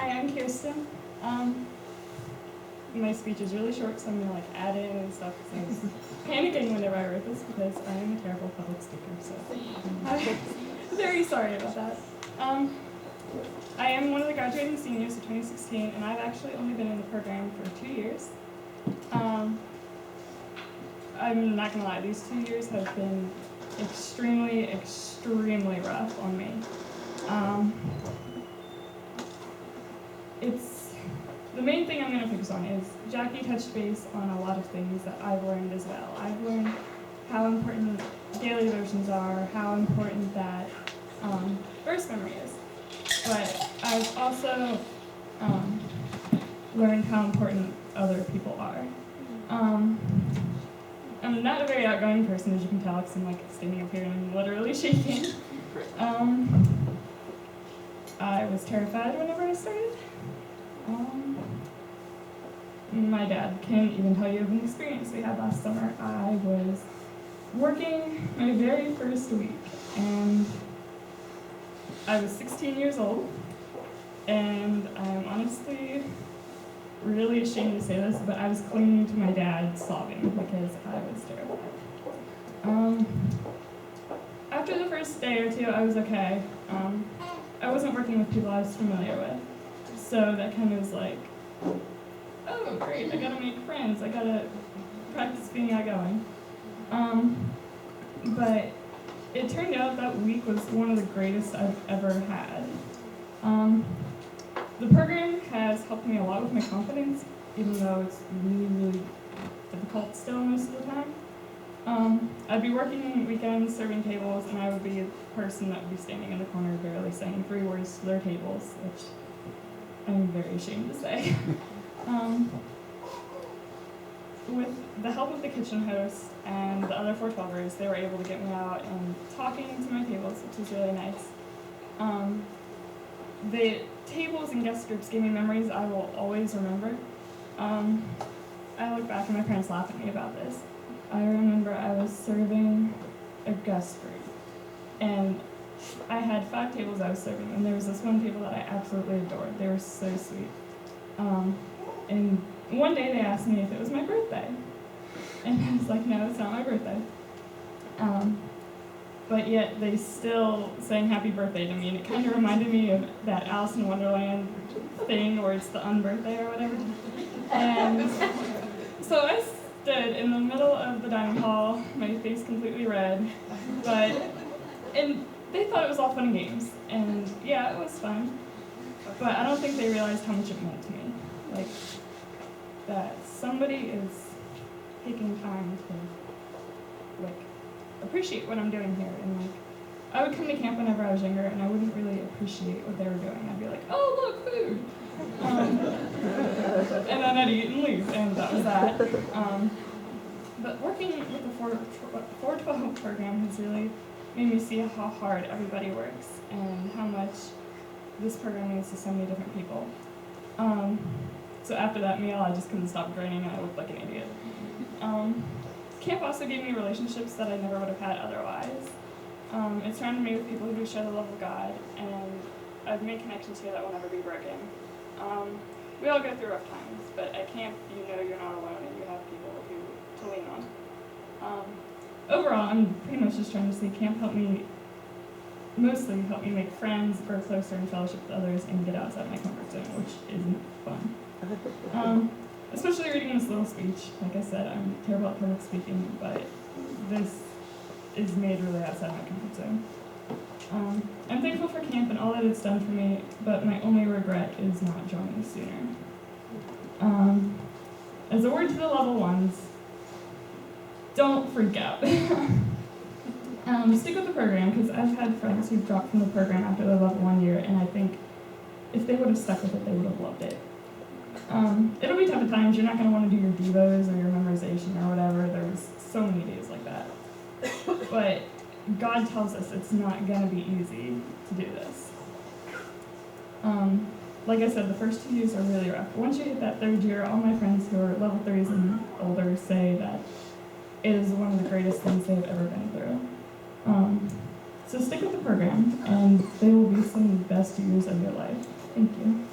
Hi, I'm Kiersten. My speech is really short, so I'm gonna add in and stuff. So I was panicking whenever I wrote this because I am a terrible public speaker. So I'm very sorry about that. I am one of the graduating seniors of 2016, and I've actually only been in the program for 2 years. I'm not gonna lie; these 2 years have been extremely, extremely rough on me. The main thing I'm going to focus on is Jackie touched base on a lot of things that I've learned as well. I've learned how important daily devotions are, how important that verse memory is. But I've also learned how important other people are. I'm not a very outgoing person, as you can tell, because I'm standing up here and I'm literally shaking. I was terrified whenever I started. My dad can't even tell you of an experience we had last summer. I was working my very first week, and I was 16 years old, and I'm honestly really ashamed to say this, but I was clinging to my dad sobbing because I was terrified. After the first day or two, I was okay. I wasn't working with people I was familiar with, so that kind of was oh great, I gotta make friends, I gotta practice being outgoing. But it turned out that week was one of the greatest I've ever had. The program has helped me a lot with my confidence, even though it's really, really difficult still most of the time. I'd be working weekends, serving tables, and I would be a person that would be standing in the corner barely saying 3 words to their tables, which I'm very ashamed to say. With the help of the kitchen host and the other 412ers, they were able to get me out and talking to my tables, which was really nice. The tables and guest groups gave me memories I will always remember. I look back and my parents laugh at me about this. I remember I was serving a guest group, and I had 5 tables I was serving, and there was this one table that I absolutely adored. They were so sweet. And one day they asked me if it was my birthday, and I was like, no, it's not my birthday. But yet they still sang happy birthday to me, and it kind of reminded me of that Alice in Wonderland thing where it's the unbirthday or whatever. And so I stood in the middle of the dining hall, my face completely red, and they thought it was all fun and games, and yeah, it was fun, but I don't think they realized how much it meant to me. That somebody is taking time to appreciate what I'm doing here, and I would come to camp whenever I was younger, and I wouldn't really appreciate what they were doing. I'd be like, oh look, food, and then I'd eat and leave, and that was that. But working with the 412 program has really made me see how hard everybody works and how much this program means to so many different people. So after that meal, I just couldn't stop grinning, and I looked like an idiot. Camp also gave me relationships that I never would have had otherwise. It surrounded me with people who share the love of God, and I've made connections here that will never be broken. We all go through rough times, but at camp, you know you're not alone, and you have people to lean on. Overall, I'm pretty much just trying to say camp mostly helped me make friends, grow closer in fellowship with others, and get outside my comfort zone, which isn't fun. Especially reading this little speech. Like I said, I'm terrible at public speaking, but this is made really outside my comfort zone. I'm thankful for camp and all that it's done for me, but my only regret is not joining sooner. As a word to the level ones, don't freak out. Stick with the program, because I've had friends who've dropped from the program after the level 1 year, and I think if they would have stuck with it, they would have loved it. It'll be tough at times. You're not going to want to do your devos or your memorization or whatever. There's so many days like that. But God tells us it's not going to be easy to do this. Like I said, the first 2 years are really rough. But once you hit that 3rd year, all my friends who are level 3s and older say that it is one of the greatest things they've ever been through. So stick with the program, and they will be some of the best years of your life. Thank you.